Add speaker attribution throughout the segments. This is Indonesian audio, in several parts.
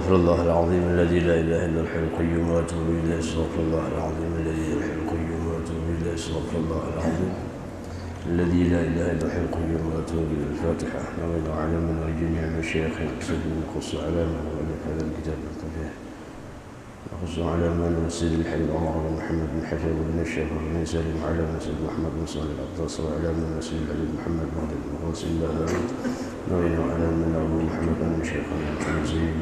Speaker 1: أستغفر الله العظيم الذي لا إله إلا الحي القيوم وأتوب إليه. أستغفر الله العظيم الذي لا إله إلا الحي القيوم وأتوب إليه. أستغفر الله العظيم الذي لا إله إلا الحي القيوم وأتوب إليه. الفاتحة. نوينا على من جميع المشايخ المقصدين نقص على من ولف هذا الكتاب الطبيعي نقص على من سيد الحبيب عمر بن محمد بن حفيظ بن الشيخ بن سالم على من سيد محمد بن صالح العطاس وعلى من سيد الحبيب محمد بن عبد المقدس الله نوينا على من أبو محمد بن شيخ محمد زين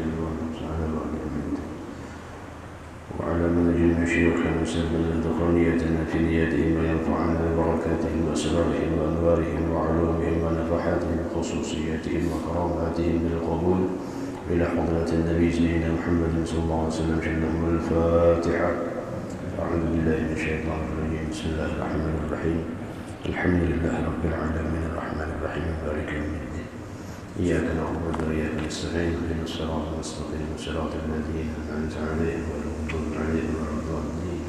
Speaker 1: وعلى من جميع شيوخنا سلم دخانيتنا في نياتهم وينفعنا ببركاتهم وأسرارهم وأنوارهم وعلومهم ونفحاتهم وخصوصياتهم وكراماتهم بالقبول إلى حضرة النبي سيدنا محمد صلى الله عليه وسلم. شلهم الفاتحة. أعوذ بالله من الشيطان الرجيم. بسم الله الرحمن الرحيم. الحمد لله رب العالمين الرحمن الرحيم مالك يوم الدين إياك نعبد وإياك نستعين اهدنا الصراط المستقيم صراط الذين أنعمت عليهم غير المغضوب عليهم ولا الضالين.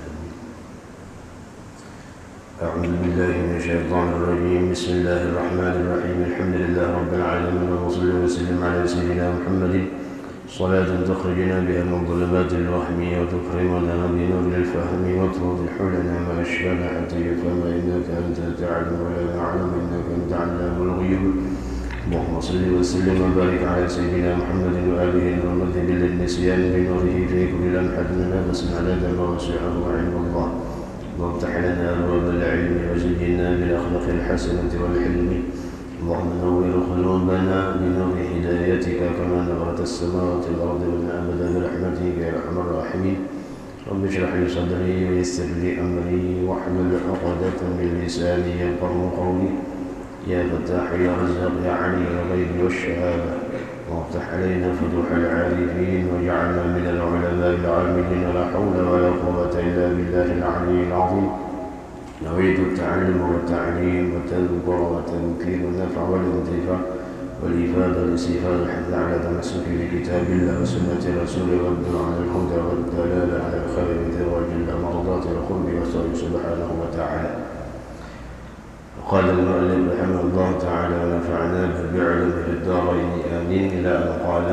Speaker 1: أعوذ بالله من الشيطان الرجيم. بسم الله الرحمن الرحيم. الحمد لله رب العالمين وصلى وسلم على سيدنا محمد صلاة تخرجنا بها من ظلمات الوهم وتكرمنا بنور الفهم وتوضح لنا ما أشكال حتى يفهم إنك أنت تعلم ولا نعلم إنك أنت علام الغيوب. اللهم صل وسلم وبارك على سيدنا محمد وآله المذهب للنسيان بنوره في كل لمحة نفس عدد ما وسعه علم الله. وافتح لنا أبواب العلم وزينا بالأخلاق الحسنة والحلم. اللهم نور قلوبنا بنور هدايتك كما نورت السماوات والأرض ومن أبدا برحمتك يا أرحم الراحمين. رب اشرح لي صدري ويسر لي أمري واحلل عقدة من لساني يفقهوا قولي. يا فتاح يا رزاق يا علي الغيب والشهادة وافتح علينا فتوح العارفين واجعلنا من العلماء العاملين. لا حول ولا قوة إلا بالله العلي العظيم. نويت التعلم والتعليم والتذكر والتذكير والنفع والانتفاع والإفادة والاستفادة الحث على تمسك بكتاب الله وسنة رسوله والدعاء على الهدى والدلالة على الخير بتوج مرضات القرب والسوء سبحانه وتعالى. قال المؤلف رحمه الله تعالى ونفعنا بعلمه في الدارين آمين إلى أن قال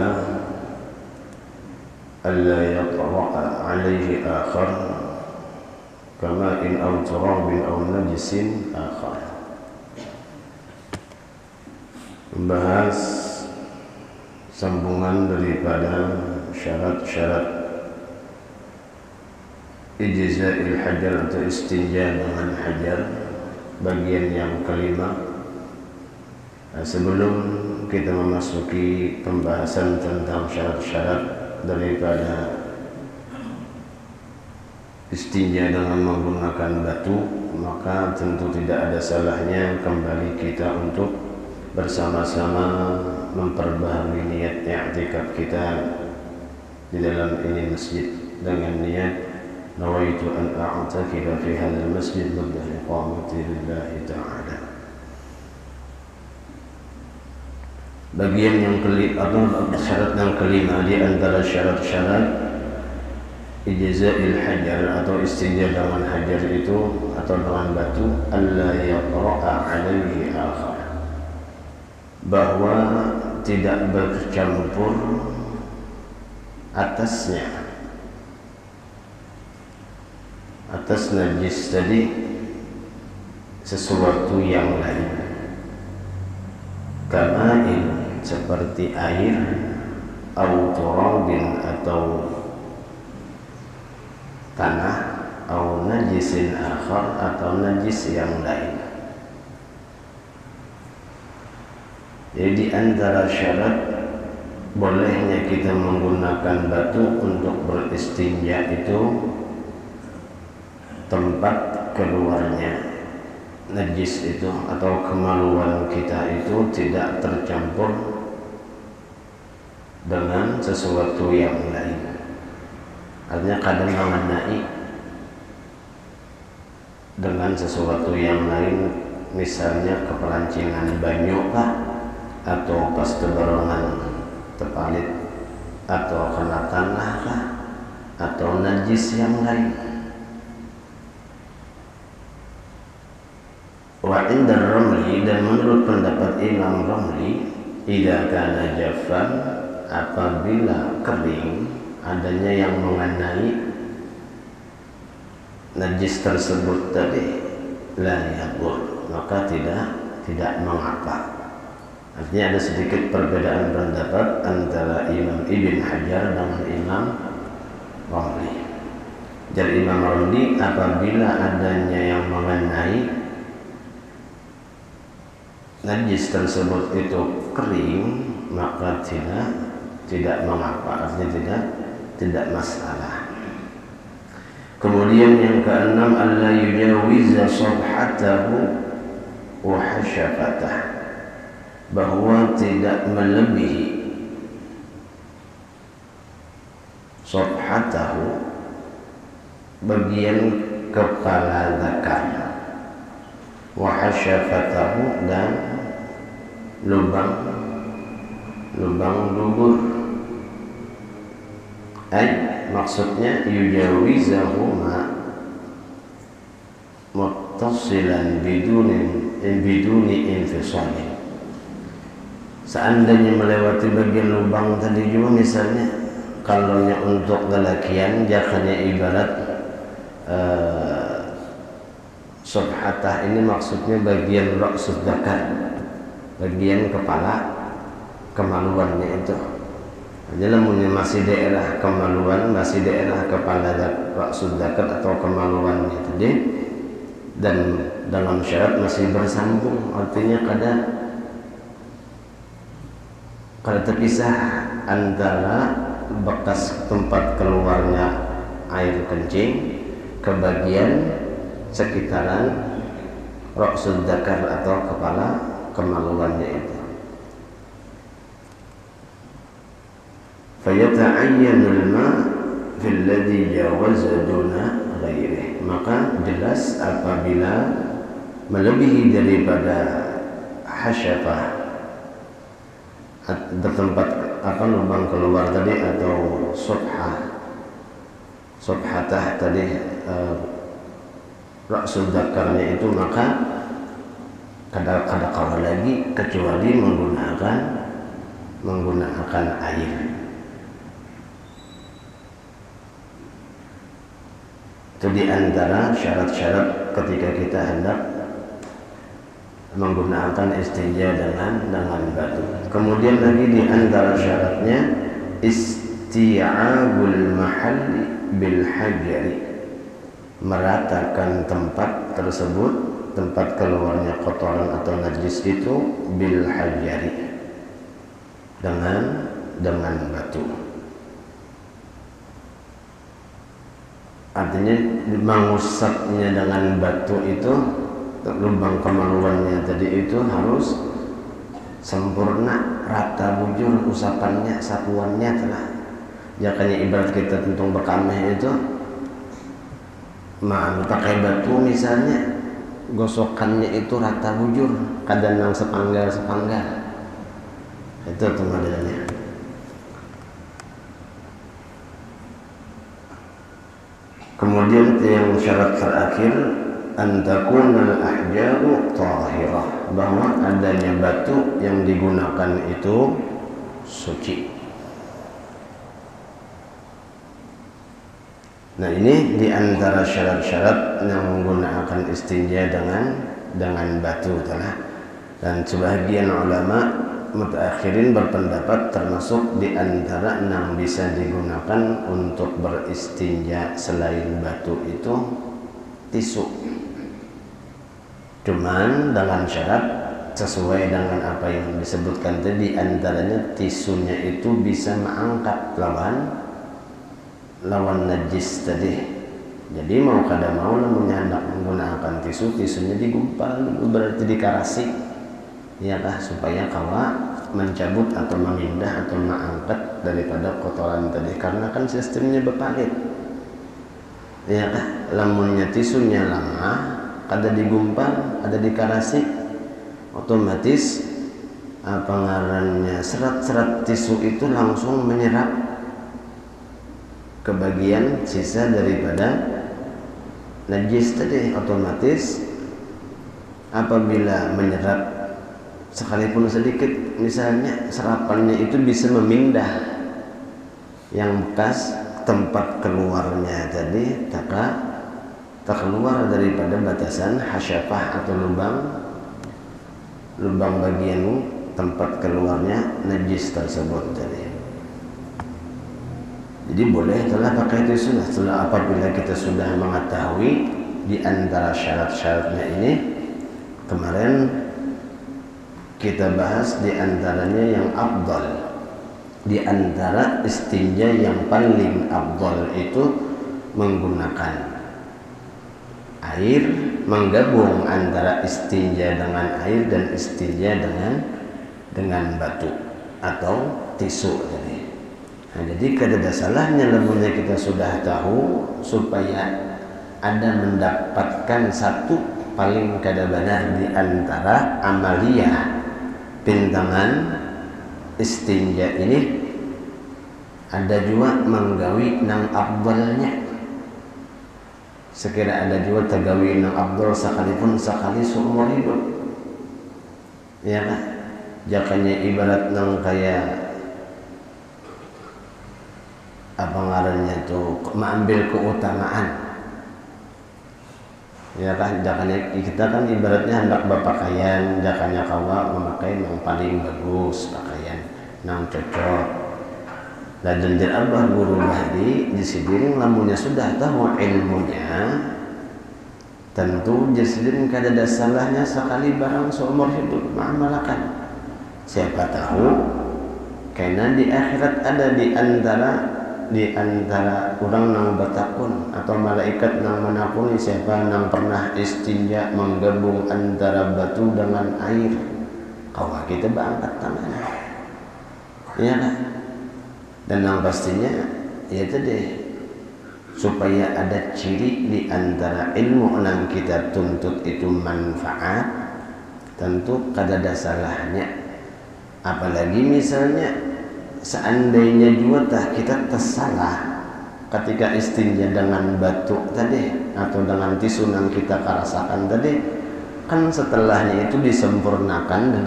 Speaker 1: ألا يطرأ عليه آخر كماء أو تراب أو نجس آخر. Membahas sambungan daripada syarat-syarat ijza'il hajar atau istinja dengan hajar bagian yang kelima. Sebelum kita memasuki pembahasan tentang syarat-syarat daripada istinja dengan menggunakan batu, maka tentu tidak ada salahnya kembali kita untuk bersama-sama memperbaharui niat i'tikaf kita di dalam ini masjid dengan niat nawaitu an a'takifa fi hadzal masjid muddah iqamati lillahi ta'ala. Bagian yang kelima atau syarat yang kelima di antara syarat-syarat ijza'il hajar atau istinja dengan hajar itu atau dengan batu, alla yaqra'a 'alaihi akhar, bahwa tidak bercampur atas najis tadi sesuatu yang lain, kama'in seperti air, au turabin atau tanah, au najisin akhar atau najis yang lain. Jadi di antara syarat bolehnya kita menggunakan batu untuk beristinja itu tempat keluarnya najis itu atau kemaluan kita itu tidak tercampur dengan sesuatu yang lain. Artinya kadang mengenai dengan sesuatu yang lain, misalnya kepelancingan banyu kah, atau pas tebarangan tepalit, atau kena tanah kah, atau najis yang lain. Wa inda Ramli, dan menurut pendapat Imam Ramli, idza kana jaffan apabila kering adanya yang mengenai najis tersebut tadi, la yadur, maka tidak mengapa. Artinya ada sedikit perbedaan pendapat antara Imam Ibn Hajar dengan Imam Ramli. Jadi Imam Ramli, apabila adanya yang mengenai najis tersebut itu kering, maka tidak mengapa, artinya tidak masalah. Kemudian yang keenam, alla yujawiza sabhatahu wa hasyafatah, bahwa tidak melebihi sabhatahu, bagian kepala zakar, wa hasyafatahu, dan lubang dubur. Maksudnya yujawizahuma muttasilan biduni infisalin. Seandainya melewati bagian lubang tadi juga, misalnya kalau untuk lelakian jakannya ibarat subhatah, ini maksudnya bagian ra'sus dzakar, bagian kepala kemaluannya itu. Jadi masih daerah kemaluan, masih daerah kepala ra'sus dzakar atau kemaluannya tadi, dan dalam syarat masih bersambung, artinya kada terpisah antara bekas tempat keluarnya air kencing ke bagian sekitaran ra'sul dzakar atau kepala kemaluannya itu. Fayata'ayyanul ma' fil ladzi jawaza duna ghairihi, maka jelas apabila melebihi daripada hasyafah, bertempat lubang keluar tadi, atau subhatah tadi, ra'sul dzakarnya itu, maka kada kalah lagi kecuali menggunakan air. Itu diantara syarat-syarat ketika kita hendak menggunakan istinja dengan batu. Kemudian lagi diantara syaratnya isti'abul mahalli bil hajari, meratakan tempat tersebut, tempat keluarnya kotoran atau najis itu, bil hajari, dengan batu. Artinya mengusapnya dengan batu itu, lubang kemaluannya tadi itu harus sempurna, rata, bujur usapannya, sapuannya telah. Jangan ibarat kita tentung bekameh itu, pakai batu misalnya, gosokannya itu rata bujur, kadang yang sepanggal, itu modelnya. Kemudian yang syarat terakhir, antakunal ahjaru tahirah, bahwa adanya batu yang digunakan itu suci. Nah, ini diantara syarat-syarat yang menggunakan istinja dengan batu telah. Dan sebagian ulama mutaakhirin berpendapat termasuk diantara yang bisa digunakan untuk beristinja selain batu itu tisu. Cuman dengan syarat sesuai dengan apa yang disebutkan tadi, antaranya tisunya itu bisa mengangkat lawan najis tadi. Jadi mau kada mau hendak menggunakan tisunya digumpal, berarti dikarasi, ya kah, supaya kawa mencabut atau memindah atau mengangkat daripada kotoran tadi, karena kan sistemnya berpalit, ya kah. Lamunnya tisunya lama, ada digumpal, ada dikarasi, otomatis pengarannya serat-serat tisu itu langsung menyerap ke bagian sisa daripada najis tadi. Otomatis apabila menyerap sekalipun sedikit, misalnya serapannya itu bisa memindah yang bekas tempat keluarnya tadi tak keluar daripada batasan hasyafah atau lubang bagian tempat keluarnya najis tersebut tadi. Jadi boleh telah pakai tisu setelah apabila kita sudah mengetahui di antara syarat-syaratnya ini. Kemarin kita bahas di antaranya yang afdal, di antara istinja yang paling afdal itu menggunakan air, menggabung antara istinja dengan air dan istinja dengan batu atau tisu tadi. Nah, jadi kada salahnya lembunya kita sudah tahu supaya ada mendapatkan satu paling kada benar di antara amaliyah pintangan istinja ini, ada juga menggawi nang afdalnya. Sekira ada juga tagawi nang afdal sekalipun sekali seumur hidup, ya kan? Jakanya ibarat nang kayak apa ngarannya tuh, mengambil keutamaan, ya kan? Jakanya kita kan ibaratnya hendak berpakaian, jakanya kawa memakai yang paling bagus pakaian nang cocok. Dan jendir abah guru bahdi di sini lamunnya sudah tahu ilmunya, tentu jasirin kada ada salahnya sekali barang seumur hidup mengamalkan. Siapa tahu karena di akhirat ada di antara orang nang bertakun atau malaikat nang menakuni siapa nang pernah istinja menggabung antara batu dengan air. Kawa kita berangkat tangan, ya kan? Dan yang pastinya ya tadi supaya ada ciri di antara ilmu yang kita tuntut itu manfaat, tentu kada ada salahnya. Apalagi misalnya seandainya juga kita tersalah ketika istinja dengan batu tadi atau dengan tisu yang kita rasakan tadi, kan setelahnya itu disempurnakan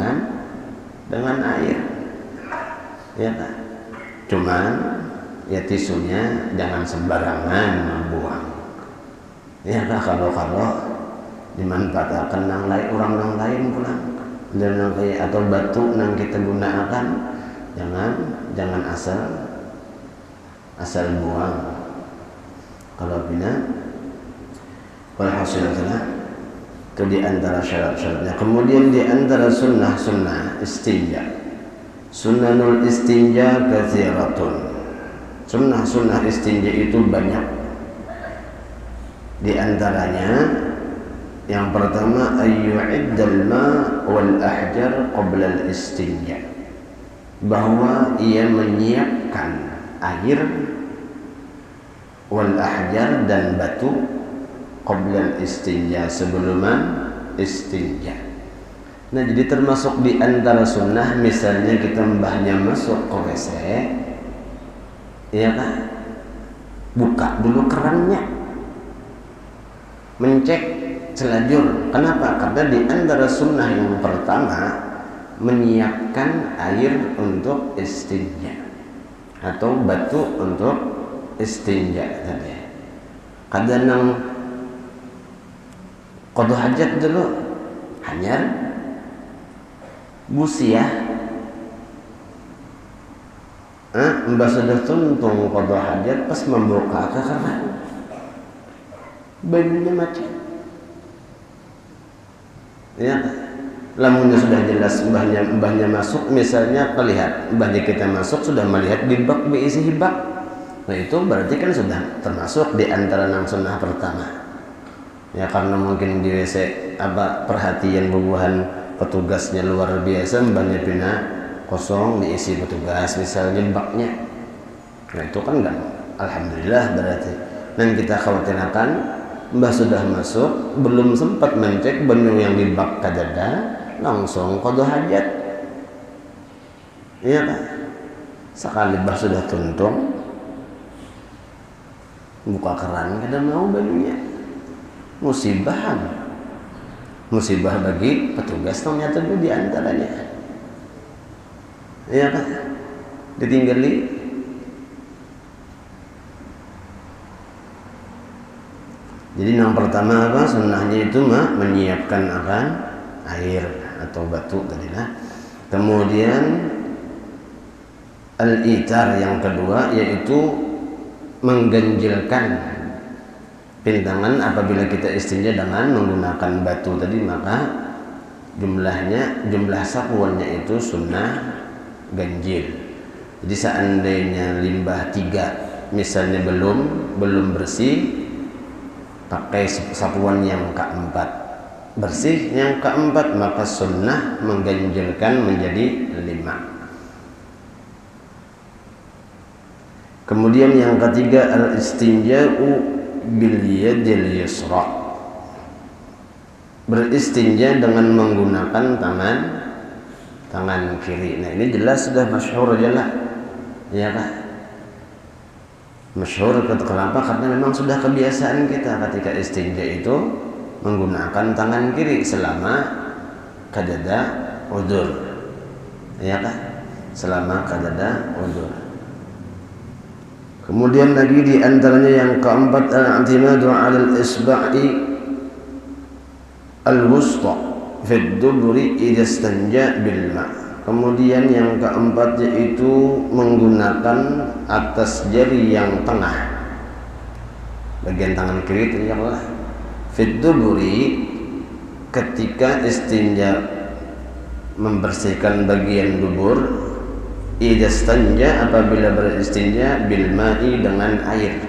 Speaker 1: dengan air, ya kan? Cuman ya tisunya jangan sembarangan membuang, ya kan? Kalau dimanfaatkan orang lain pulang dan atau batu yang kita gunakan, jangan asal buang. Kalau bina walhasil itu di antara syarat-syaratnya. Kemudian di antara sunnah istinja, sunnanul istinja katsiratun. Sunnah istinja itu banyak. Di antaranya yang pertama ayyu'iddal ma' wal ahjar qabla al istinja, bahwa ia menyiapkan air wal ahjar dan batu qabla istinja, sebelum istinja. Nah, jadi termasuk di antara sunnah misalnya kita mbahnya masuk ke WC, ya kan? Buka dulu kerannya, mencek selajur. Kenapa? Karena di antara sunnah yang pertama menyiapkan air untuk istinja atau batu untuk istinja tadi. Kadang nang qada hajat dulu hanyar busiah, mbak sudah tuntung qada hajat pas membuka ke keran bajunya macet, ya. Lamunnya sudah jelas mbahnya masuk, misalnya melihat mbahnya kita masuk sudah melihat di bak berisi hibak, nah itu berarti kan sudah termasuk di antara nang sunnah pertama, ya. Karena mungkin di WC perhatian bubuhan petugasnya luar biasa, mbahnya pindah kosong diisi petugas misalnya baknya, nah itu kan enggak, alhamdulillah berarti. Dan kita khawatirkan mbah sudah masuk belum sempat mencek banyu yang di bak kadada, langsung qada hajat, iya kan? Sekali mbah sudah tuntung buka keran kada mau banyunya, musibahan. musibah bagi petugas ternyata itu diantaranya. Iya kan? Ditinggali. Jadi yang pertama apa? Sunnahnya itu menyiapkan akan air atau batu tadi lah. Kemudian al-itar yang kedua yaitu mengganjilkan pintangan apabila kita istinja dengan menggunakan batu tadi, maka jumlah sapuannya itu sunnah ganjil. Jadi seandainya limbah 3 misalnya belum bersih, pakai sapuan yang keempat bersih, yang keempat maka sunnah mengganjilkan menjadi 5. Kemudian yang ketiga al-istinja'u bil yadil yusra, beristinja dengan menggunakan tangan kiri. Nah ini jelas sudah masyhur aja lah, ya kan? Masyhur kenapa? Karena memang sudah kebiasaan kita ketika istinja itu menggunakan tangan kiri selama kadada udzur, ya kan? Selama kadada udzur. Kemudian lagi di antaranya yang keempat al-i'timadu 'ala al-isba'i al-wusta fi ad-dubri idza istanja bil ma'. Kemudian yang keempat yaitu menggunakan atas jari yang tengah, bagian tangan kiri itu ya Allah. Fi ad-dubri ketika istinja membersihkan bagian dubur, idza istanja apabila beristinja bil ma'i dengan air.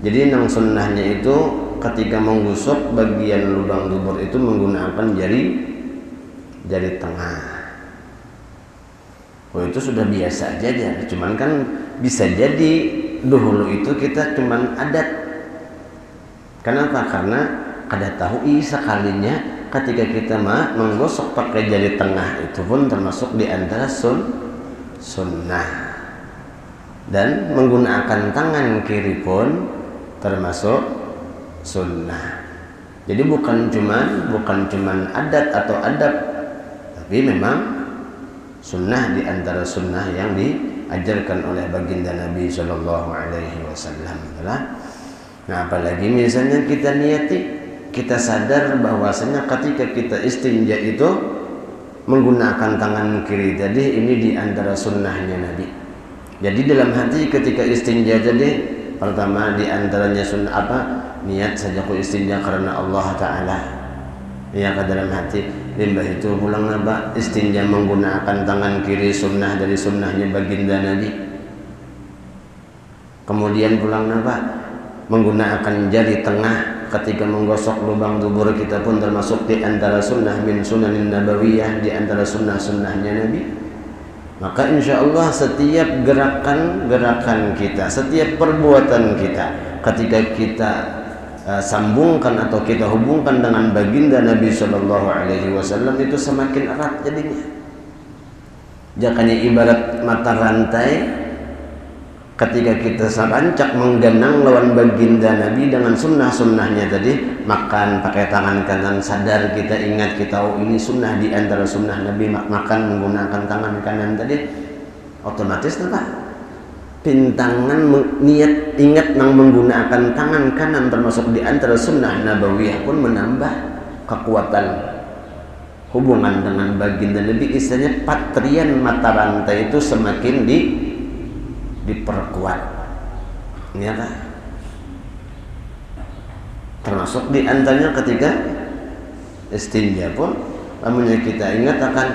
Speaker 1: Jadi yang sunnahnya itu ketika menggosok bagian lubang dubur itu menggunakan jari tengah. Oh itu sudah biasa aja, cuman kan bisa jadi dahulu itu kita cuman adat. Kenapa? Karena kada tahu sekalinya ketika kita menggosok pakai jari tengah itu pun termasuk di antara sunnah, dan menggunakan tangan kiri pun termasuk sunnah. Jadi bukan cuman adat atau adab, tapi memang sunnah di antara sunnah yang diajarkan oleh baginda Nabi Shallallahu Alaihi Wasallam. Nah apalagi misalnya kita niati, kita sadar bahwasanya ketika kita istinja itu menggunakan tangan kiri tadi, ini di antara sunnahnya Nabi. Jadi dalam hati ketika istinja tadi, pertama di antaranya sunnah apa? Niat saja ku istinja karena Allah Ta'ala. Ya ke dalam hati. Limbah itu pulang apa? Istinja menggunakan tangan kiri sunnah dari sunnahnya baginda Nabi. Kemudian pulang apa? Menggunakan jari tengah ketika menggosok lubang dubur kita pun termasuk di antara sunnah min sunanin nabawiyah, di antara sunnah-sunnahnya Nabi. Maka insya Allah setiap gerakan kita, setiap perbuatan kita ketika kita sambungkan atau kita hubungkan dengan baginda Nabi Shallallahu Alaihi Wasallam itu semakin erat jadinya. Jangannya ibarat mata rantai, ketika kita rancak menggenang lawan baginda Nabi dengan sunnah-sunnahnya tadi, makan pakai tangan kanan, sadar kita ingat kita ini sunnah di antara sunnah Nabi, makan menggunakan tangan kanan tadi, otomatis apa? Pintangan niat ingat nang menggunakan tangan kanan termasuk di antara sunnah nabawiyah pun menambah kekuatan hubungan dengan baginda Nabi. Istilahnya patrian mata rantai itu semakin diperkuat, ya kan? Termasuk di antaranya ketika istinja pun, namun kita ingat akan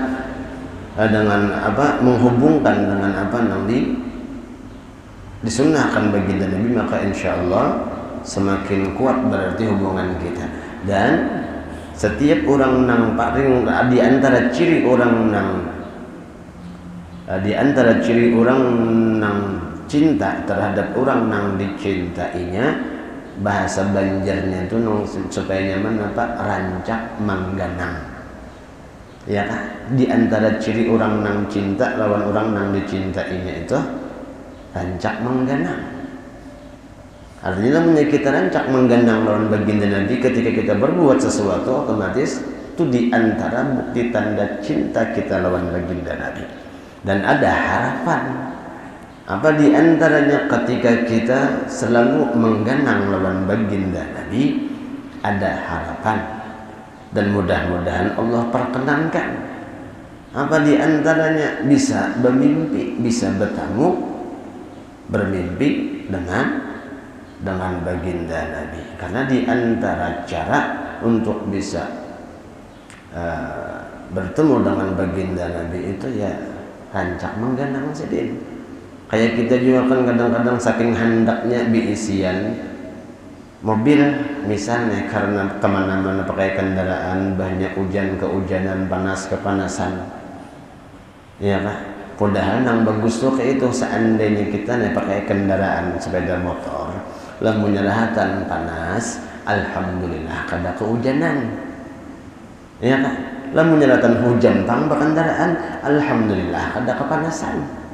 Speaker 1: dengan apa? Menghubungkan dengan apa nanti disunnahkan baginda Nabi, maka insya Allah semakin kuat berarti hubungan kita. Dan setiap orang nang paling di antara ciri orang nang cinta terhadap orang nang dicintainya, bahasa Banjarnya itu supaya nyaman apa? Rancak mangganang. Ya kan? Di antara ciri orang nang cinta lawan orang nang dicintainya itu rancak mengganang. Artinya namanya kita rancak mengganang lawan baginda Nabi ketika kita berbuat sesuatu, otomatis Itu di antara bukti tanda cinta kita lawan baginda Nabi. Dan ada harapan. Apa di antaranya ketika kita selalu menggenang lawan baginda Nabi, ada harapan. Dan mudah-mudahan Allah perkenankan. Apa di antaranya bisa bermimpi, bisa bermimpi dengan baginda Nabi. Karena di antara cara untuk bisa bertemu dengan baginda Nabi itu ya rancak menggenang sedih. Kayak kita juga kan kadang-kadang saking hendaknya biisian mobil misalnya, karena kemana-mana pakai kendaraan, banyak hujan kehujanan, panas kepanasan, ya kan? Padahal yang bagus tuh kayak itu seandainya kita nih pakai kendaraan sepeda motor, lamun nyerahatan panas, alhamdulillah kada kehujanan, ya kan? Lamun nyerahatan hujan pang kendaraan, alhamdulillah kada kepanasan.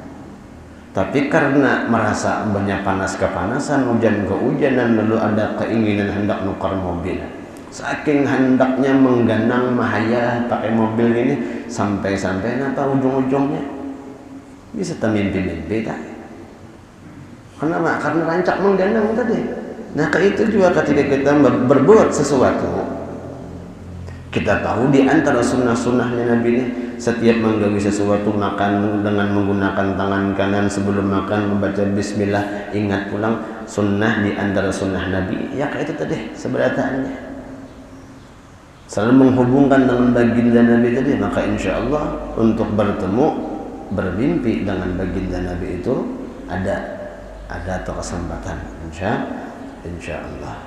Speaker 1: Tapi karena merasa banyak panas kepanasan, hujan kehujanan, lalu ada keinginan hendak nukar mobil. Saking hendaknya mengganang mahaya pakai mobil ini, sampai-sampai apa ujung-ujungnya bisa termimpi-mimpi tak? Kenapa? Karena rancak mengganang tadi. Nah, kayak itu juga ketika kita berbuat sesuatu, kita tahu di antara sunnah-sunnahnya Nabi ini, setiap menggawi sesuatu, makan dengan menggunakan tangan kanan, sebelum makan membaca bismillah, ingat pulang sunnah di antara sunnah Nabi. Ya kayak itu tadi seberataannya. Selalu menghubungkan dengan baginda Nabi tadi, maka insya Allah untuk bertemu, bermimpi dengan baginda Nabi itu ada atau kesempatan, insya Allah.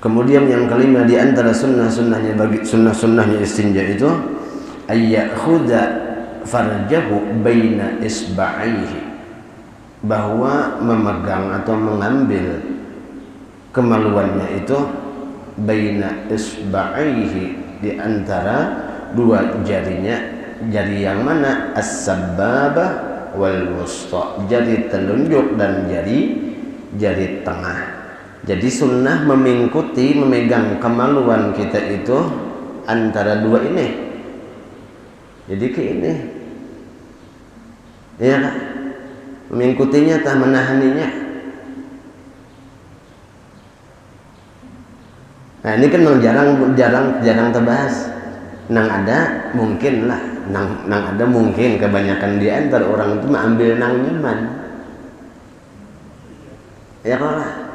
Speaker 1: Kemudian yang kelima di antara sunnah-sunnahnya istinja itu ayyakhudha farjahu baina isba'aihi, bahwa memegang atau mengambil kemaluannya itu baina isba'aihi, di antara dua jarinya. Jari yang mana? As-sababah wal wusta, jari telunjuk dan jari tengah. Jadi sunnah memegang kemaluan kita itu antara dua ini. Jadi ke ini, ya kan? Mengikutinya tak menahaninya. Nah ini kan jarang terbahas. Nang ada mungkin lah, nang ada mungkin kebanyakan di antara orang itu mengambil nang nyaman. Ya kan?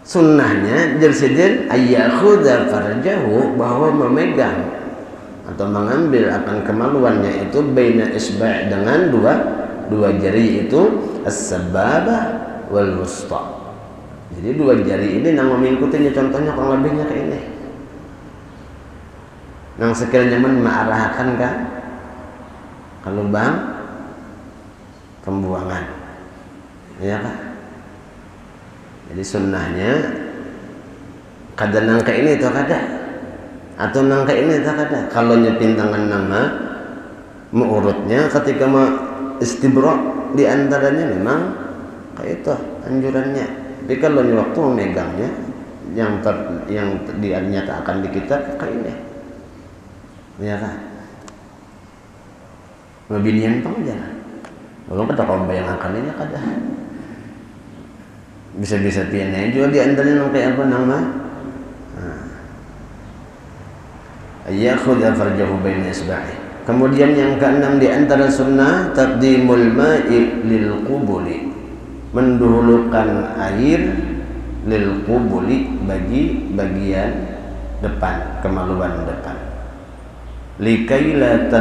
Speaker 1: Sunnahnya jersidin ayyakhudha farjahu, bahwa memegang atau mengambil akan kemaluannya itu baina isba' dengan dua jari itu as-sababah wal wusta. Jadi dua jari ini nang mengikutinya, contohnya kurang lebihnya kayak ini. Nang sekiranya mengarahkan kan ke lubang pembuangan, ya kan? Jadi sunnahnya kadang nangka ini atau kada, atau nangka ini atau kada. Kalau nyepin tangan nama mengurutnya ketika istibra di antaranya memang kayak itu anjurannya. Tapi kalau waktu memegangnya yang dinyatakan di kitab kayak ini, ya kan? Mabinian pang aja. Belum kada kau bayangkan ini kada. Bisa-bisa piannya juga di antaranya kayak apa nama? Ayakhudha farjahu baina isba'i. Kemudian yang keenam di antara sunnah taqdimul ma'i lil qubuli, mendahulukan air lil qubuli, bagi bagian depan, kemaluan depan. Likai la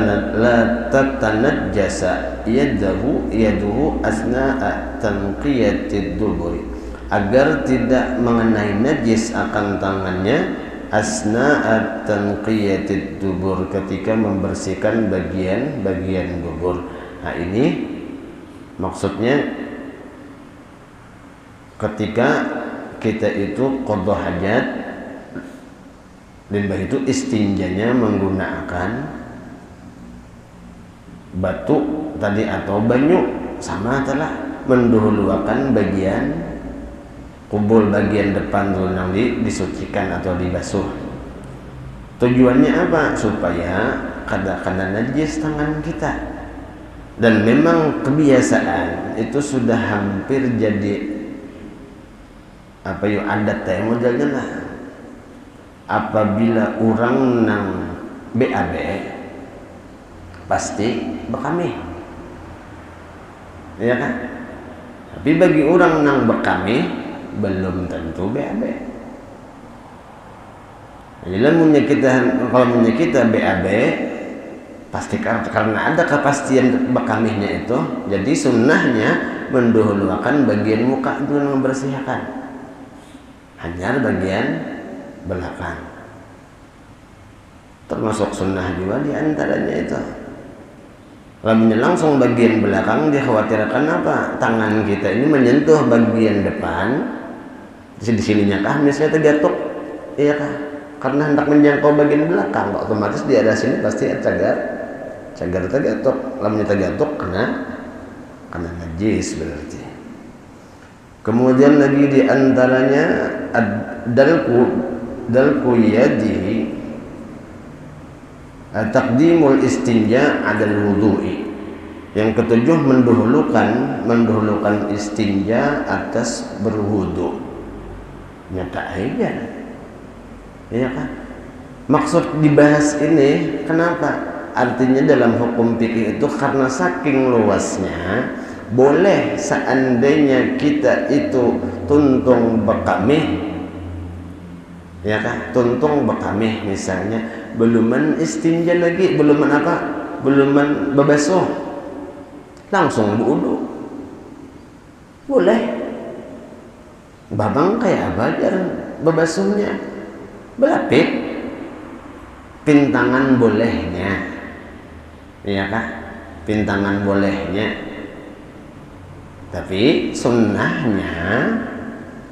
Speaker 1: tatanajjasa yaduhu asna'a tanqiyatid duburi, agar tidak mengenai najis akan tangannya asna'at tanqiyatid dubur, ketika membersihkan bagian dubur. Nah ini maksudnya ketika kita itu qadha hajat, limbah itu istinjanya menggunakan batu tadi atau banyu, sama telah mendahulukan bagian kubul bagian depan tuh yang disucikan atau dibasuh. Tujuannya apa? Supaya kada najis tangan kita. Dan memang kebiasaan itu sudah hampir jadi adat modelnya lah. Apabila orang nang BAB pasti bekami, ya kan? Tapi bagi orang nang bekami belum tentu BAB. Jadi kalau kita BAB pasti karena ada kepastian bekamihnya itu. Jadi sunnahnya mendahulukan bagian muka dulu membersihkan, hanya bagian belakang. Termasuk sunnah juga diantaranya itu. Kalau langsung bagian belakang dikhawatirkan apa? Tangan kita ini menyentuh bagian depan. Di sininya kah misalnya tergatuk, iya kah? Karena hendak menjangkau bagian belakang, otomatis di area sini pasti cagar tergatuk. Lalu tergatuk kena najis berarti. Kemudian lagi diantaranya dalku yadi taqdimul istinja adal wudu'i. Yang ketujuh mendahulukan istinja atas berwudu. Nyata aja, ya kan? Maksud dibahas ini kenapa? Artinya dalam hukum fikih itu karena saking luasnya, boleh seandainya kita itu tuntung bekamih, ya kan? Tuntung bekamih misalnya, belum istinja lagi, belum bebasuh, langsung berwudu, boleh. Babang kayak apa aja bebasuhnya? Belapik, pintangan bolehnya, ya kan? Pintangan bolehnya. Tapi sunnahnya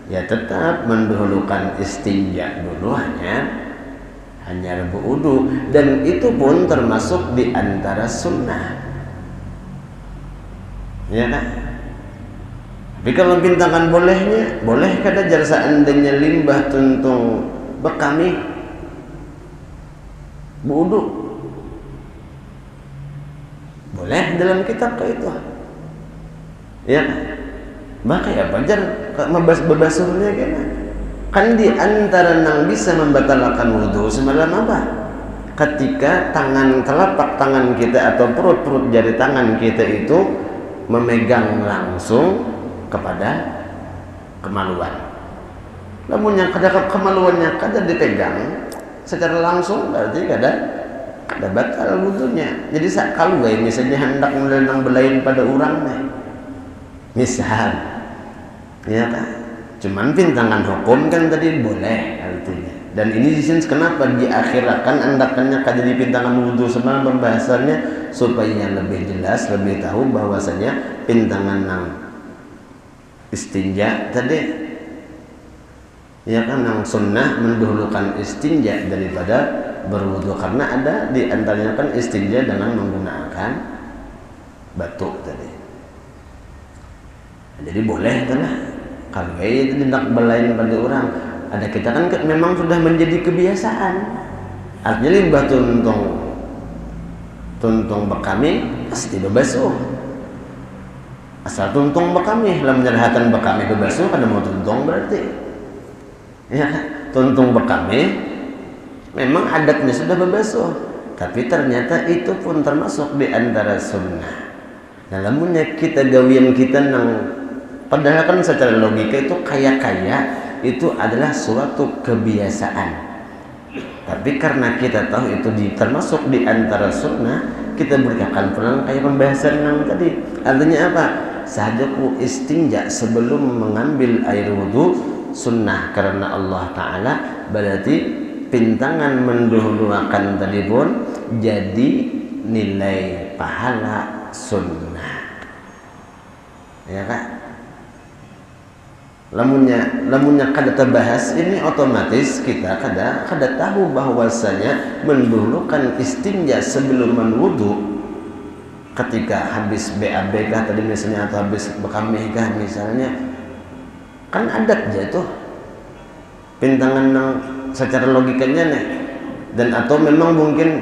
Speaker 1: ya tetap mendahulukan istinja dulu, hanya berwudu, dan itu pun termasuk di antara sunnah, ya kan? Tapi kalau pintangan bolehnya, boleh kada jar seandainya limbah tuntung bekami berwudu, boleh dalam kitab ke itu, ya kan? Maka ya bajar bebasuhnya gimana? Kan di antara yang bisa membatalkan wudu semalam apa? Ketika telapak tangan kita atau perut jari tangan kita itu memegang langsung kepada kemaluan. Namun yang kemaluannya kada dipegang secara langsung berarti kada batal wudunya. Jadi kalau misalnya hendak melenang belain pada orangnya, misal, ya kan? Cuman pintangan hukum kan tadi boleh artinya. Dan ini di sini kenapa diakhirkan andakannya kada di pintangan wudu sebab pembahasannya supaya lebih jelas, lebih tahu bahwasanya pintangan nang istinja tadi, ya kan, yang sunnah mendahulukan istinja daripada berwudu, karena ada di antaranya kan istinja dengan menggunakan batu tadi. Jadi boleh lah kalau itu tindak belain pada orang. Ada kita kan memang sudah menjadi kebiasaan. Artinya limbah tuntung bekami pasti bebasuh. Asal tuntung bekami, lah menyerahkan bekami bebasuh kada mau tuntung berarti. Ya, tuntung bekami memang adatnya sudah bebasuh, tapi ternyata itu pun termasuk di antara sunnah. Nah, lamunnya kita gawian kita nang padahal kan secara logika itu kaya itu adalah suatu kebiasaan. Tapi karena kita tahu itu termasuk di antara sunnah, kita berikan pelan kayak pembahasan yang tadi. Artinya apa? Sahajaku istinja sebelum mengambil air wudu sunnah karena Allah Ta'ala, berarti pintangan mendahulukan tadi pun jadi nilai pahala sunnah, ya kan? Lamunnya kada terbahas ini, otomatis kita kada tahu bahwasanya mendahulukan istinja sebelum menwudu ketika habis BAB kah tadi misalnya, atau habis bekamih kah misalnya, kan adat aja tuh pintangan nang secara logikanya nih, dan atau memang mungkin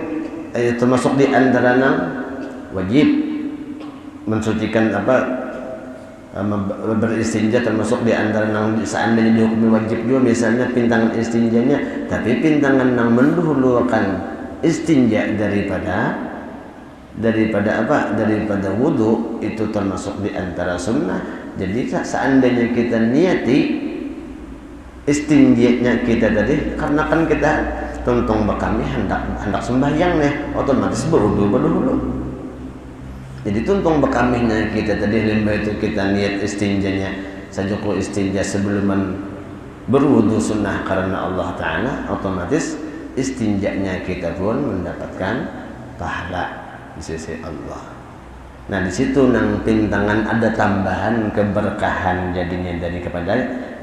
Speaker 1: termasuk di antara nang wajib mensucikan beristinja, termasuk di antara nang seandainya dihukumi wajib juga misalnya pintangan istinjanya, tapi pintangan nang mendahulukan istinja daripada wudu itu termasuk di antara sunnah. Jadi seandainya kita niati istinjanya kita tadi, karena kan kita tuntung bekami hendak sembahyang nih, otomatis berwudu dulu. Jadi tuntung bekaminya kita tadi limbah itu kita niat istinjanya sajukul istinja sebelum berwudu sunnah karena Allah Ta'ala, otomatis istinjanya kita pun mendapatkan pahala di sisi Allah. Nah di situ nang pintangan ada tambahan keberkahan jadinya dari kepada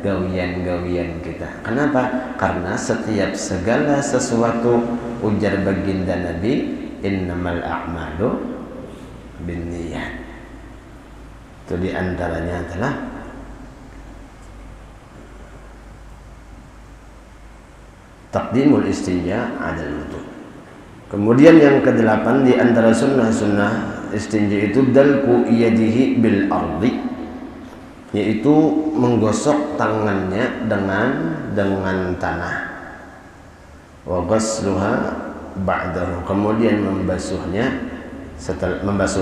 Speaker 1: gawian-gawian kita. Kenapa? Karena setiap segala sesuatu, ujar baginda Nabi, innamal a'malu binniyat. Itu diantaranya adalah taqdimul istinja 'alal wudu. Kemudian yang kedelapan di antara sunnah-sunnah istinja itu dalku yadihi bil ardi, yaitu menggosok tangannya dengan tanah. Wa ghasluha ba'dahu, kemudian membasuh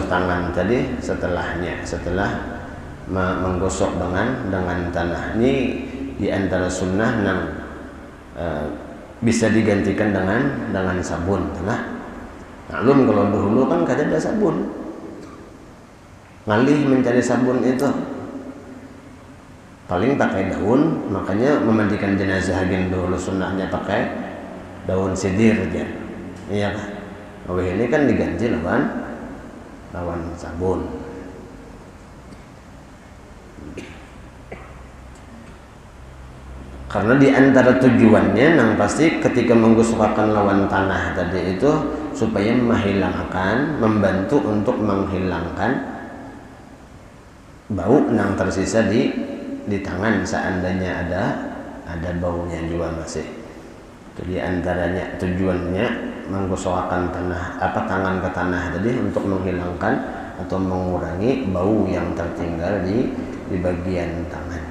Speaker 1: tangan tadi setelah menggosok dengan tanah. Ini di antara sunnah yang bisa digantikan dengan sabun. Nah, maklum kalau dahulu kan kada ada sabun, ngalih mencari sabun itu paling pakai daun. Makanya memandikan jenazah yang dahulu sunnahnya pakai daun sidir aja, iya kan? Oh ini kan diganti lawan sabun. Karena di antara tujuannya nang pasti ketika menggosokkan lawan tanah tadi itu supaya membantu untuk menghilangkan bau nang tersisa di tangan seandainya ada baunya juga masih. Jadi antaranya tujuannya menggosokkan tangan ke tanah tadi untuk menghilangkan atau mengurangi bau yang tertinggal di bagian tangan.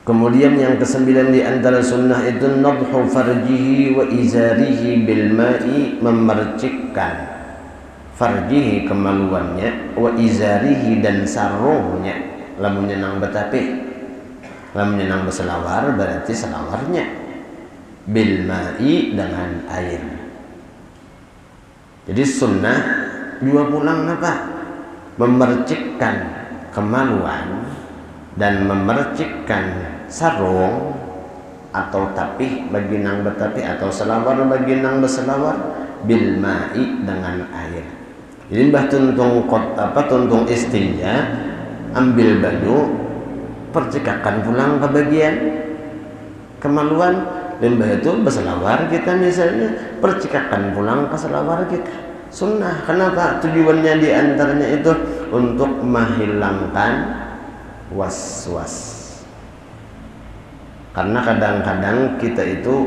Speaker 1: Kemudian yang kesembilan di antara sunnah itu nadhu farjihi wa izarihi bil ma'i, memercikkan farjihi kemaluannya, wa izarihi dan sarungnya, lamunnya nang betapi, lamunnya nang berselawar berarti selawarnya, bil ma'i dengan air. Jadi sunnah dua pulang apa? Memercikkan kemaluan dan memercikkan sarung atau tapih bagi nang bertapih atau selawar bagi nang berselawar bil ma'i dengan air. Jadi mbah tuntung istinja, ambil baju, percikakan pulang ke bagian kemaluan, dan mbah itu berselawar kita misalnya, percikakan pulang ke selawar kita. Sunnah. Kenapa? Tujuannya diantaranya itu untuk menghilangkan was-was. Karena kadang-kadang kita itu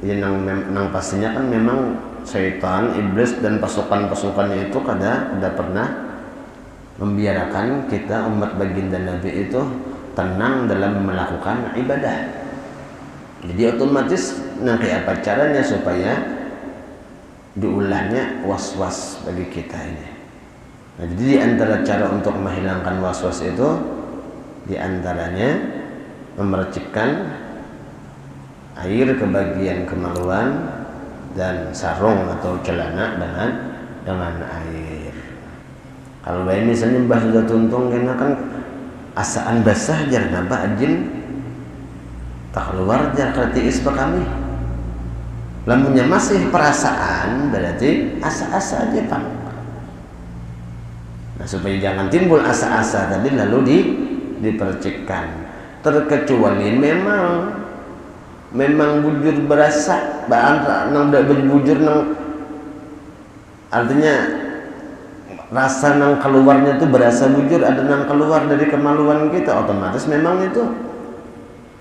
Speaker 1: yang pastinya kan memang syaitan, iblis dan pasukan-pasukannya itu kada pernah membiarkan kita umat baginda Nabi itu tenang dalam melakukan ibadah. Jadi otomatis nanti apa caranya supaya diulahnya was-was bagi kita ini. Nah, jadi di antara cara untuk menghilangkan was-was itu di antaranya memercikkan air ke bagian kemaluan dan sarung atau celana dengan air. Kalau bayi misalnya mbah sudah tuntung kena kan asaan basah jar napa ajin tak keluar jar kertiis pa kami. Lamunnya masih perasaan berarti asa-asa aja Pak. Nah, supaya jangan timbul asa-asa tadi lalu dipercikkan. Terkecuali memang bujur berasa, nang bujur nang artinya rasa nang keluarnya itu berasa bujur, ada nang keluar dari kemaluan kita, otomatis memang itu.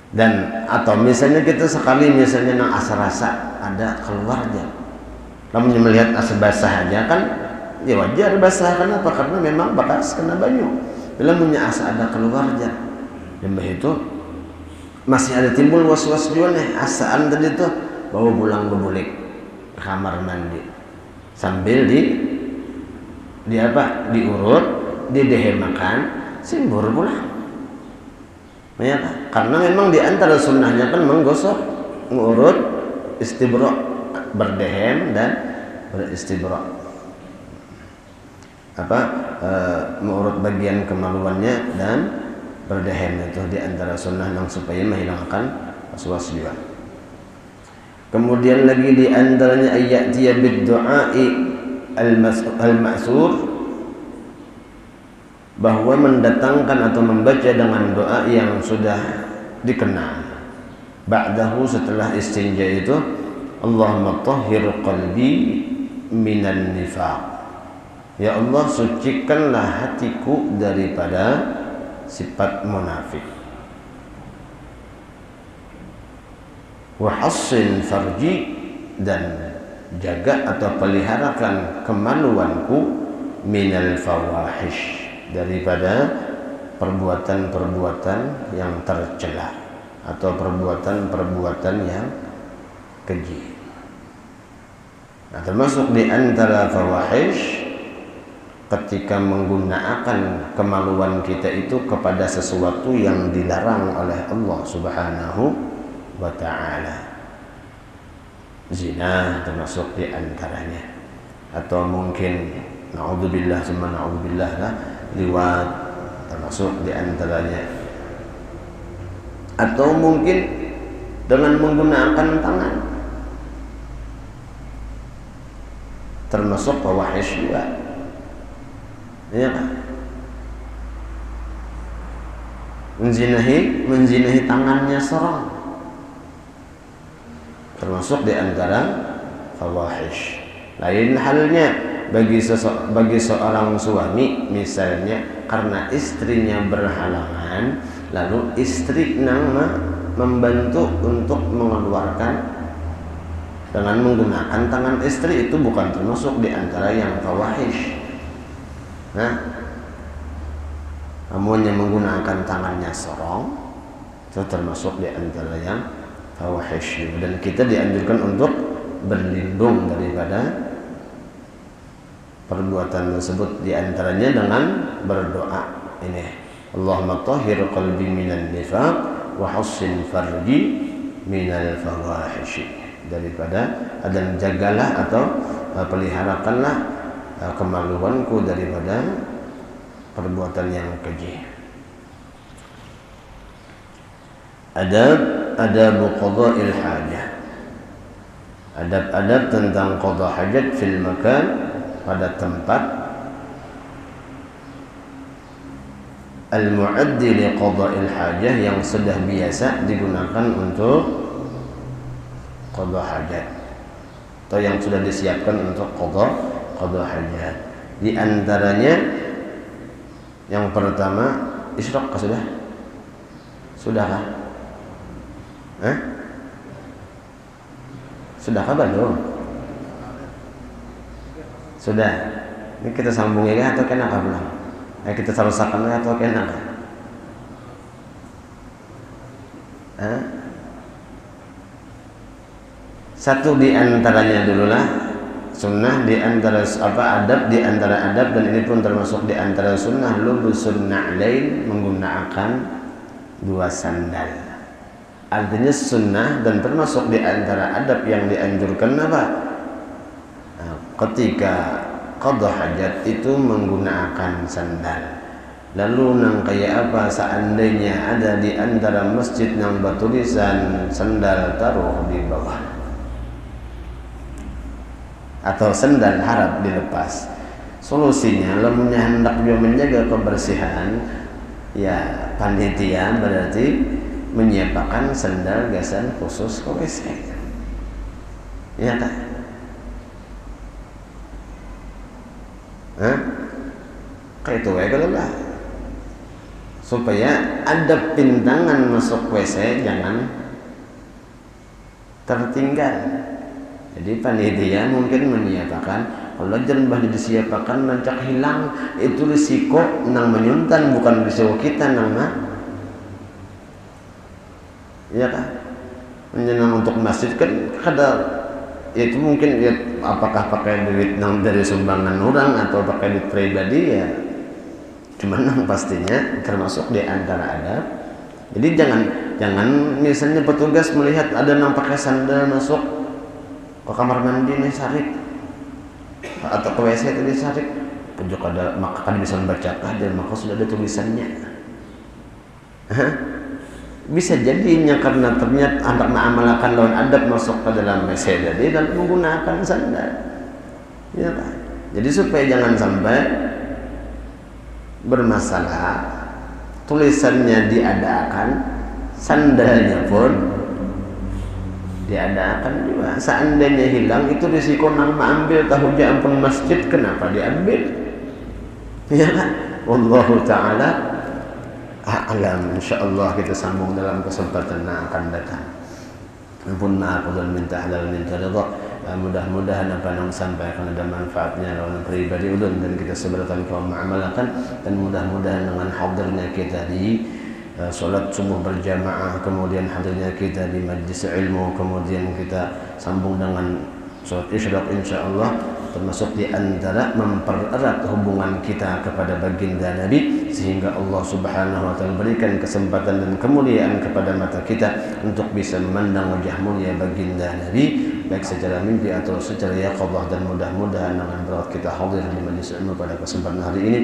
Speaker 1: Dan atau misalnya kita sekali misalnya nang asa rasa ada keluarnya, namun melihat asa basah aja kan ya wajar basah. Kenapa? Karena memang bekas kena banyu. Bila punya asa ada keluarnya, dan itu masih ada timbul was-was juga nih asaan tadi tuh, bawa pulang bebulik ke kamar mandi sambil di apa, diurut, didehemakan, simbur pulang. Ya, karena memang di antara sunnahnya kan menggosok, mengurut, istibra, berdehem dan beristibra. Mengurut bagian kemaluannya dan berdehem, itu di antara sunnah yang supaya menghilangkan was-was juga. Kemudian lagi di antaranya ayatiya bid-du'ai al-ma'sur, bahwa mendatangkan atau membaca dengan doa yang sudah dikenal. Ba'dahu, setelah istinja itu, Allahumma tahhir qalbi minan nifaq. Ya Allah, sucikanlah hatiku daripada sifat munafik. Wa hassin farji, dan jaga atau peliharakan kemaluanku minal fawahish, daripada perbuatan-perbuatan yang tercela atau perbuatan-perbuatan yang keji. Nah, termasuk di antara fawahish ketika menggunakan kemaluan kita itu kepada sesuatu yang dilarang oleh Allah Subhanahu wa ta'ala. Zina termasuk di antaranya, atau mungkin na'udzubillah summa na'udzubillah lah, liwat termasuk di antaranya, atau mungkin dengan menggunakan tangan termasuk fawahish juga, ya kan? Menzinahi tangannya seorang termasuk di antara fawahish. Lain halnya bagi seorang suami, misalnya karena istrinya berhalangan, lalu istri membantu untuk mengeluarkan dengan menggunakan tangan istri, itu bukan termasuk di antara yang fawahish. Nah, namun yang menggunakan tangannya sorong itu termasuk di antara yang fawahish. Dan kita dianjurkan untuk berlindung daripada perbuatan tersebut, di antaranya dengan berdoa ini, Allahumma tahhir qalbi minan nifaq wa hassin farji minal fawahish, daripada, dan jagalah atau peliharakanlah kemaluanku daripada perbuatan yang keji. Adab qada'il hajah, adab-adab tentang qada hajat fil makan, pada tempat al-mu'addi li qada'il hajah, yang sudah biasa digunakan untuk qada hajat, atau yang sudah disiapkan untuk qada hajat. Di antaranya yang pertama, isyraq sudah? Sudahkah? Sudahkah belum? Sudah. Ini kita sambung ya atau kena apa belum? Kita selesaikan atau kena apa? Satu di antaranya dululah sunnah, di antara adab, di antara adab, dan ini pun termasuk di antara sunnah, lubusun na'lain, menggunakan dua sandal. Artinya sunnah dan termasuk di antara adab yang dianjurkan apa? Ketika qada hajat itu menggunakan sandal. Lalu nang kayak apa seandainya ada di antara masjid yang bertulisan sandal taruh di bawah, atau sandal harap dilepas. Solusinya, lemnya hendak dia menjaga kebersihan, ya panitia berarti menyiapkan sandal gasan khusus ke WC. Ya tak? Kayak itu ya lah. Supaya ada pintangan masuk WC jangan tertinggal. Jadi panitia mungkin menyatakan kalau jangan bah disiapakan nancak hilang itu risiko nang menyuntan bukan risiko kita nang ya kan. Menyenang untuk masjid kan ada itu mungkin ya, apakah pakai duit nang dari sumbangan orang atau pakai duit pribadi ya cuman nang pastinya termasuk di antara adab. Jadi jangan misalnya petugas melihat ada nang pakai sandal masuk ke kamar mandi nih sarik atau ke WC itu disarik pojok ada maka kan bisa membacakan dan maka sudah ada tulisannya. Bisa jadinya karena ternyata anak mengamalkan lawan adab masuk ke dalam WC jadi dan menggunakan sandal ya kan? Jadi supaya jangan sampai bermasalah tulisannya diadakan sandalnya pun diadakan juga. Seandainya hilang itu risiko nang mengambil tahu ampun masjid kenapa diambil ya kan? Wallahu ta'ala a'lam. Insyaallah kita sambung dalam kesempatan yang akan datang. Ampun maaf dan minta halal minta ridha. Mudah-mudahan apa yang sampaikan ada manfaatnya lawan pribadi ulun dan kita seberatan kaum mengamalkan dan mudah-mudahan dengan hadirnya kita di solat subuh berjamaah kemudian hadirnya kita di majlis ilmu kemudian kita sambung dengan solat isyraq insyaallah termasuk di antara mempererat hubungan kita kepada baginda Nabi sehingga Allah Subhanahu wa taala berikan kesempatan dan kemuliaan kepada mata kita untuk bisa memandang wajah mulia baginda Nabi baik secara mimpi atau secara yaqadzah dan mudah-mudahan dengan berat kita hadir di majlis ilmu pada kesempatan hari ini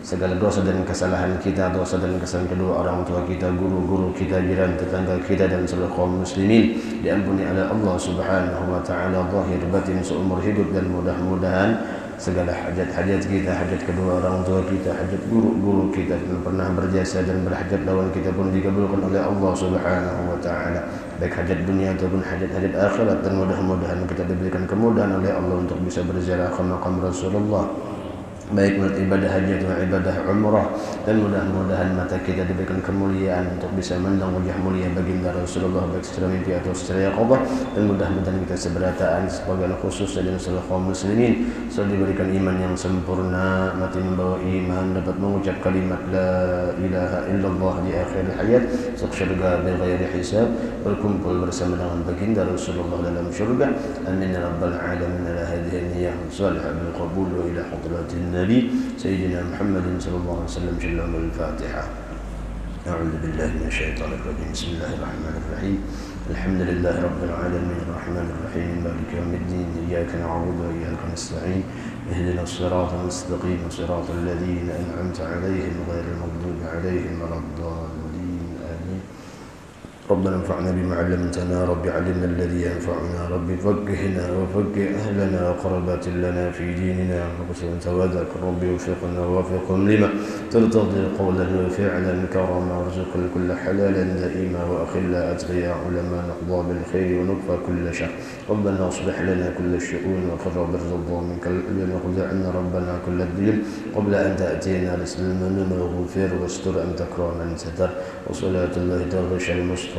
Speaker 1: segala dosa dan kesalahan kita, dosa dan kesalahan kedua orang tua kita, guru-guru kita, jiran tetangga kita dan seluruh kaum muslimin diampuni oleh Allah Subhanahu wa taala zahir batin seumur hidup dan mudah-mudahan segala hajat-hajat kita, hajat kedua orang tua kita, hajat guru-guru kita yang pernah berjasa dan berhajat lawan kita pun dikabulkan oleh Allah Subhanahu wa taala baik hajat dunia ataupun hajat-hajat akhirat dan mudah-mudahan kita diberikan kemudahan oleh Allah untuk bisa berziarah ke makam Rasulullah baik menurut ibadah haji atau ibadah umrah dan mudah-mudahan mata kita diberikan kemuliaan untuk bisa memandang wajah mulia baginda Rasulullah baik secara mimpi atau secara yaqadzah dan mudah-mudahan kita seberataan sebagai khusus dan seluruh kaum muslimin selalu diberikan iman yang sempurna mati membawa iman dapat mengucap kalimat la ilaha illallah di akhir hayat masuk syurga bighairi hisab berkumpul bersama dengan baginda Rasulullah dalam syurga amin ya rabbal alamin ala hadhihi niyyah salihah bil qabul wa ila hadratin النبي سيدنا محمد صلى الله عليه وسلم شلهم الفاتحة أعوذ بالله من الشيطان الرجيم بسم الله الرحمن الرحيم الحمد لله رب العالمين الرحمن الرحيم مالك يوم الدين إياك نعبد وإياك نستعين اهدنا الصراط المستقيم صراط الذين أنعمت عليهم غير المغضوب عليهم ولا الضالين آمين ربنا انفعنا بما علمتنا رب علمنا الذي ينفعنا رب فقهنا وفقه أهلنا وقربات لنا في ديننا وقسم توادك رب وفقنا ووفقهم لما ترتضي قولا وفعلا كرما وارزق كل حلالا دائما وأخلا أتقيا علما نقضى بالخير ونكفى كل شر ربنا اصلح لنا كل الشؤون وفر بالرضا منك الأذن وخذ عنا ربنا كل الدين قبل أن تأتينا لسلم من الغفير واستر أن تكرم من ستر وصلاة الله تغشى المصطفى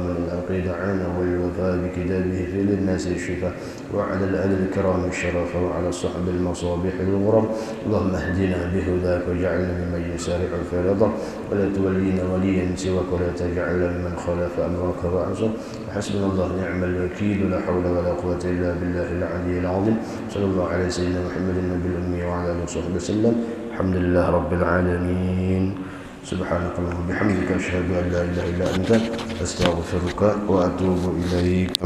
Speaker 1: من العقيدة عنا والوفاء بكتابه في للناس الشفاء وعلى الآل الكرام الشرف وعلى الصحب المصابيح الغرم اللهم اهدنا بهداك واجعلنا ممن يسارع في رضاك ولا تولينا وليا سواك ولا تجعلنا ممن خالف أمرك وعصى وحسبنا الله نعم الوكيل لا حول ولا قوة إلا بالله العلي العظيم صلى الله على سيدنا محمد النبي الأمي وعلى آله وصحبه وسلم الحمد لله رب العالمين سبحانك اللهم وبحمدك أشهد أن لا إله إلا أنت أستغفرك وأتوب إليك.